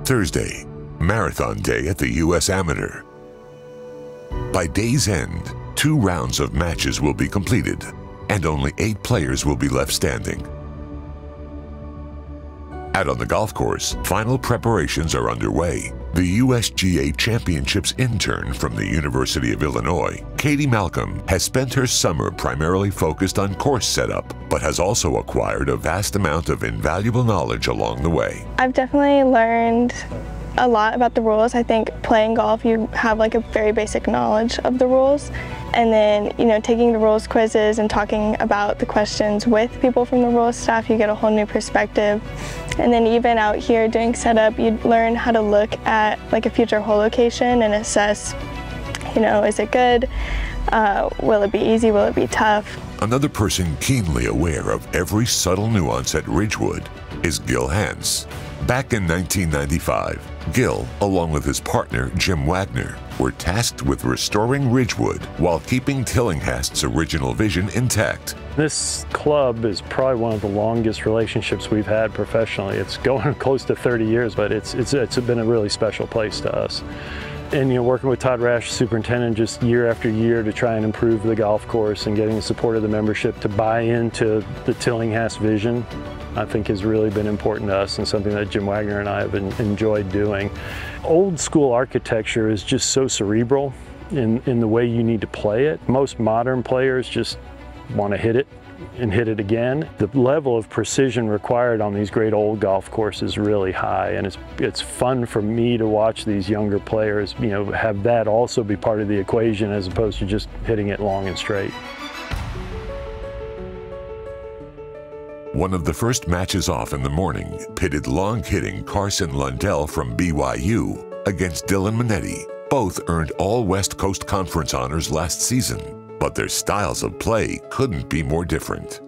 Thursday, marathon day at the U.S. Amateur. By day's end, 2 rounds of matches will be completed, and only 8 players will be left standing. Out on the golf course, final preparations are underway. The USGA Championships intern from the University of Illinois, Katie Malcolm, has spent her summer primarily focused on course setup, but has also acquired a vast amount of invaluable knowledge along the way. I've definitely learned a lot about the rules. I think playing golf, you have like a very basic knowledge of the rules. And then, taking the rules quizzes and talking about the questions with people from the rules staff, you get a whole new perspective. And then even out here doing setup, you learn how to look at like a future hole location and assess, is it good? Will it be easy? Will it be tough? Another person keenly aware of every subtle nuance at Ridgewood is Gil Hans. Back in 1995, Gil, along with his partner Jim Wagner, were tasked with restoring Ridgewood while keeping Tillinghast's original vision intact. This club is probably one of the longest relationships we've had professionally. It's going close to 30 years, but it's been a really special place to us. And working with Todd Rash, superintendent, just year after year to try and improve the golf course and getting the support of the membership to buy into the Tillinghast vision, I think has really been important to us and something that Jim Wagner and I have enjoyed doing. Old school architecture is just so cerebral in the way you need to play it. Most modern players just want to hit it and hit it again. The level of precision required on these great old golf courses is really high, and it's fun for me to watch these younger players, have that also be part of the equation as opposed to just hitting it long and straight. One of the first matches off in the morning pitted long-hitting Carson Lundell from BYU against Dylan Minetti. Both earned all West Coast Conference honors last season, but their styles of play couldn't be more different.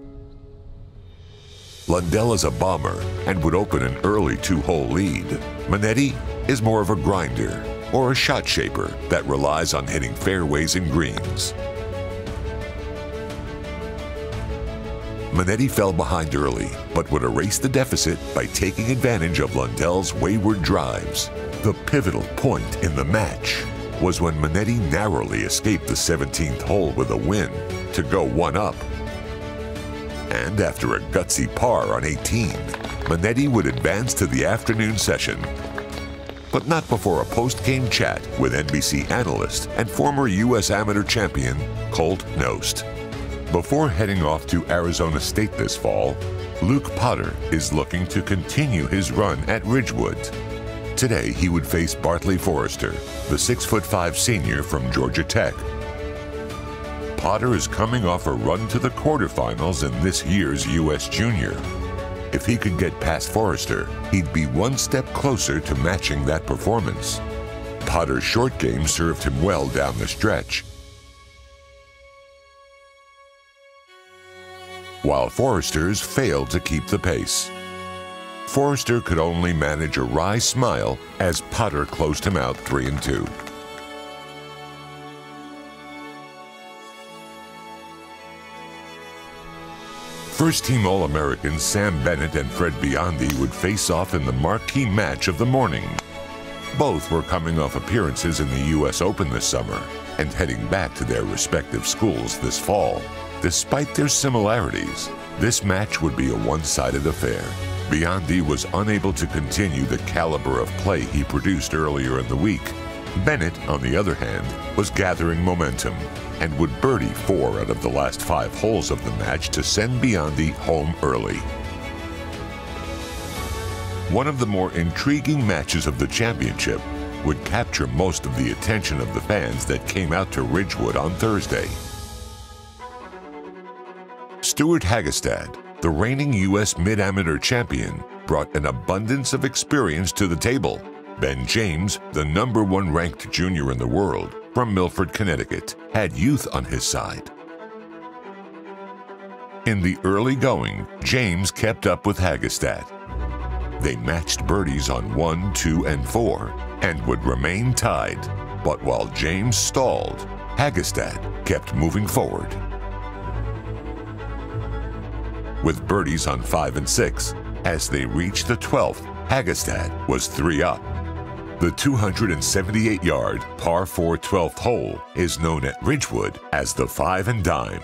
Lundell is a bomber and would open an early 2-hole lead. Minetti is more of a grinder or a shot shaper that relies on hitting fairways and greens. Minetti fell behind early, but would erase the deficit by taking advantage of Lundell's wayward drives. The pivotal point in the match was when Minetti narrowly escaped the 17th hole with a win to go 1 up. And after a gutsy par on 18, Minetti would advance to the afternoon session. But not before a post-game chat with NBC analyst and former U.S. Amateur champion Colt Knost. Before heading off to Arizona State this fall, Luke Potter is looking to continue his run at Ridgewood. Today, he would face Bartley Forrester, the 6'5" senior from Georgia Tech. Potter is coming off a run to the quarterfinals in this year's U.S. Junior. If he could get past Forrester, he'd be 1 step closer to matching that performance. Potter's short game served him well down the stretch, while Forrester's failed to keep the pace. Forrester could only manage a wry smile as Potter closed him out 3-2. First-team All-Americans Sam Bennett and Fred Biondi would face off in the marquee match of the morning. Both were coming off appearances in the U.S. Open this summer and heading back to their respective schools this fall. Despite their similarities, this match would be a one-sided affair. Biondi was unable to continue the caliber of play he produced earlier in the week. Bennett, on the other hand, was gathering momentum and would birdie 4 out of the last 5 holes of the match to send Biondi home early. One of the more intriguing matches of the championship would capture most of the attention of the fans that came out to Ridgewood on Thursday. Stuart Hagestad, the reigning U.S. Mid-Amateur champion, brought an abundance of experience to the table. Ben James, the #1 ranked junior in the world from Milford, Connecticut, had youth on his side. In the early going, James kept up with Hagestad. They matched birdies on 1, 2, and 4 and would remain tied. But while James stalled, Hagestad kept moving forward. With birdies on 5 and 6, as they reached the 12th, Hagestad was 3 up. The 278-yard par 4 12th hole is known at Ridgewood as the 5 and Dime.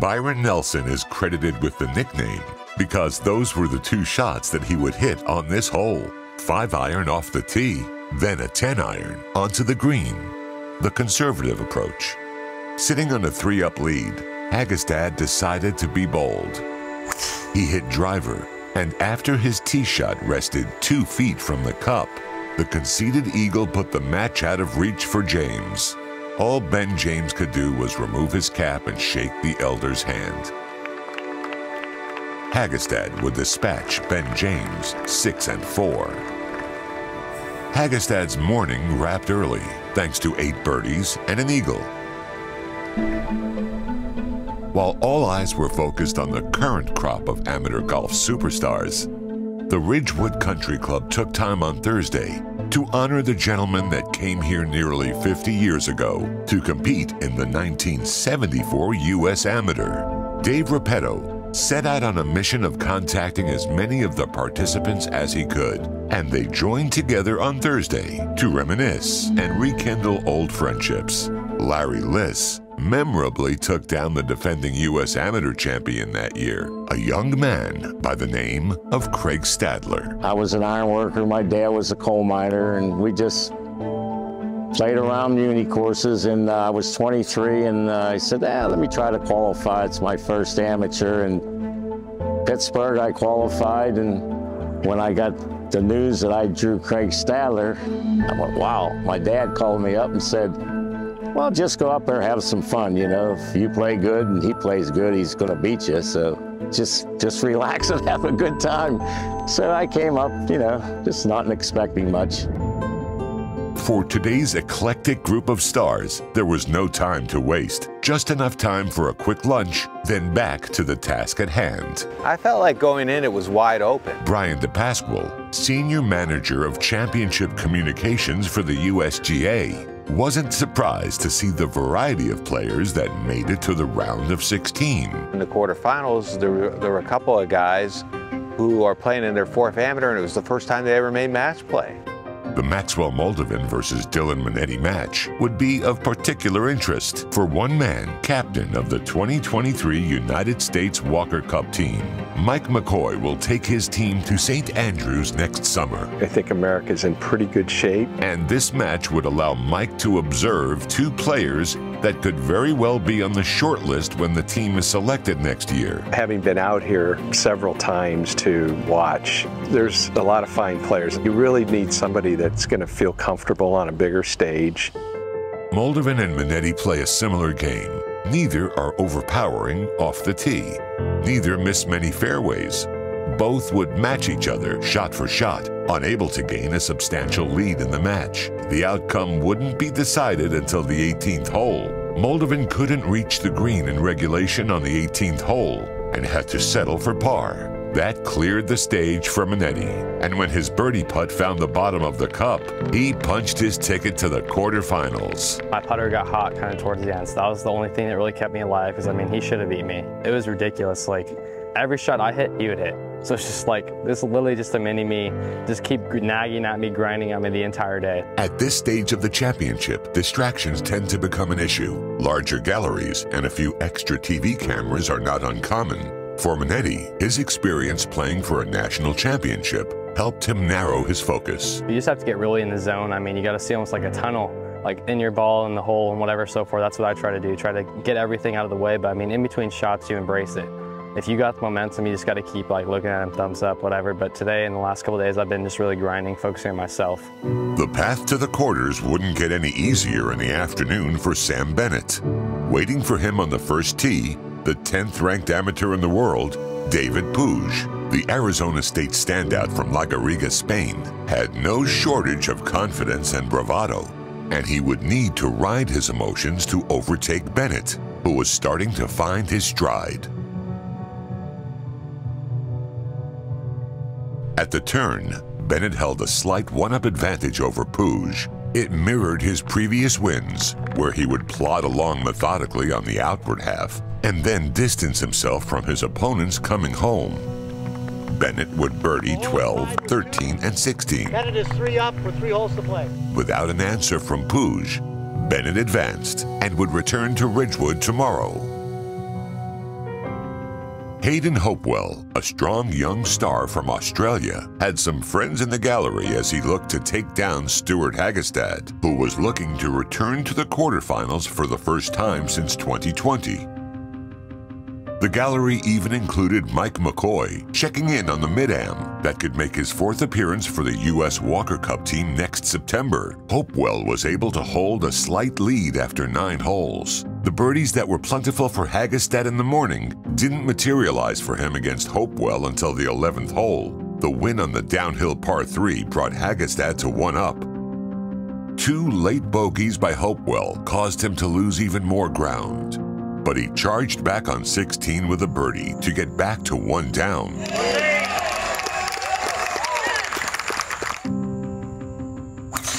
Byron Nelson is credited with the nickname because those were the 2 shots that he would hit on this hole. 5-iron off the tee, then a 10-iron onto the green. The conservative approach. Sitting on a 3-up lead, Hagestad decided to be bold. He hit driver, and after his tee shot rested 2 feet from the cup, the conceited eagle put the match out of reach for James. All Ben James could do was remove his cap and shake the elder's hand. Hagestad would dispatch Ben James 6 and 4. Hagestad's morning wrapped early, thanks to 8 birdies and an eagle. While all eyes were focused on the current crop of amateur golf superstars, the Ridgewood Country Club took time on Thursday to honor the gentleman that came here nearly 50 years ago to compete in the 1974 U.S. Amateur. Dave Repetto set out on a mission of contacting as many of the participants as he could, and they joined together on Thursday to reminisce and rekindle old friendships. Larry Liss memorably took down the defending U.S. Amateur champion that year, a young man by the name of Craig Stadler. I was an iron worker, my dad was a coal miner, and we just played around muni courses, and I was 23, and I said, let me try to qualify. It's my first amateur, and Pittsburgh I qualified, and when I got the news that I drew Craig Stadler, I went, wow. My dad called me up and said, well, just go up there and have some fun, you know. If you play good and he plays good, he's going to beat you. So just relax and have a good time. So I came up, you know, just not expecting much. For today's eclectic group of stars, there was no time to waste. Just enough time for a quick lunch, then back to the task at hand. I felt like going in, it was wide open. Brian DePasquale, Senior Manager of Championship Communications for the USGA, wasn't surprised to see the variety of players that made it to the round of 16. In the quarterfinals, there were a couple of guys who are playing in their 4th amateur, and it was the first time they ever made match play. The Maxwell Moldovan versus Dylan Minetti match would be of particular interest for one man, captain of the 2023 United States Walker Cup team. Mike McCoy will take his team to St. Andrews next summer. I think America's in pretty good shape. And this match would allow Mike to observe 2 players that could very well be on the short list when the team is selected next year. Having been out here several times to watch, there's a lot of fine players. You really need somebody that's going to feel comfortable on a bigger stage. Moldovan and Minetti play a similar game. Neither are overpowering off the tee. Neither miss many fairways. Both would match each other shot for shot, unable to gain a substantial lead in the match. The outcome wouldn't be decided until the 18th hole. Moldovan couldn't reach the green in regulation on the 18th hole and had to settle for par. That cleared the stage for Minetti, and when his birdie putt found the bottom of the cup, he punched his ticket to the quarterfinals. My putter got hot kind of towards the end, so that was the only thing that really kept me alive, because I mean, he should have beat me. It was ridiculous. Like, every shot I hit, he would hit. So it's just like, this is literally just a mini-me, just keep nagging at me, grinding at me the entire day. At this stage of the championship, distractions tend to become an issue. Larger galleries and a few extra TV cameras are not uncommon. For Minetti, his experience playing for a national championship helped him narrow his focus. You just have to get really in the zone. I mean, you got to see almost like a tunnel, like in your ball and the hole and whatever so forth. That's what I try to do, try to get everything out of the way. But I mean, in between shots, you embrace it. If you got the momentum, you just got to keep like looking at him, thumbs up, whatever. But today, in the last couple of days, I've been just really grinding, focusing on myself. The path to the quarters wouldn't get any easier in the afternoon for Sam Bennett. Waiting for him on the first tee, the 10th ranked amateur in the world, David Puig, the Arizona State standout from La Garriga, Spain, had no shortage of confidence and bravado, and he would need to ride his emotions to overtake Bennett, who was starting to find his stride. At the turn, Bennett held a slight one-up advantage over Puig. It mirrored his previous wins, where he would plod along methodically on the outward half and then distance himself from his opponents coming home. Bennett would birdie 12, 13, and 16. Bennett is 3 up with 3 holes to play. Without an answer from Puig, Bennett advanced and would return to Ridgewood tomorrow. Hayden Hopewell, a strong young star from Australia, had some friends in the gallery as he looked to take down Stuart Hagestad, who was looking to return to the quarterfinals for the first time since 2020. The gallery even included Mike McCoy, checking in on the mid-am that could make his 4th appearance for the U.S. Walker Cup team next September. Hopewell was able to hold a slight lead after 9 holes. The birdies that were plentiful for Hagestad in the morning didn't materialize for him against Hopewell until the 11th hole. The win on the downhill par 3 brought Hagestad to 1 up. 2 late bogeys by Hopewell caused him to lose even more ground, but he charged back on 16 with a birdie to get back to 1 down.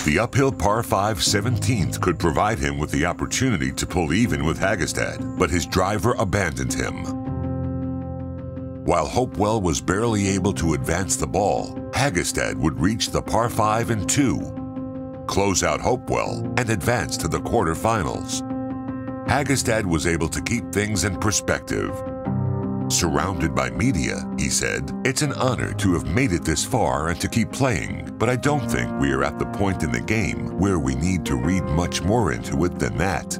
The uphill par 5 17th could provide him with the opportunity to pull even with Hagestad, but his driver abandoned him. While Hopewell was barely able to advance the ball, Hagestad would reach the par 5 and 2, close out Hopewell, and advance to the quarterfinals. Hagestad was able to keep things in perspective. Surrounded by media, he said, "It's an honor to have made it this far and to keep playing, but I don't think we are at the point in the game where we need to read much more into it than that."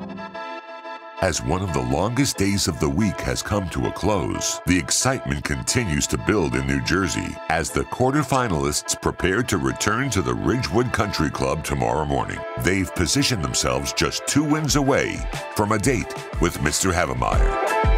As one of the longest days of the week has come to a close, the excitement continues to build in New Jersey as the quarterfinalists prepare to return to the Ridgewood Country Club tomorrow morning. They've positioned themselves just 2 wins away from a date with Mr. Havemeyer.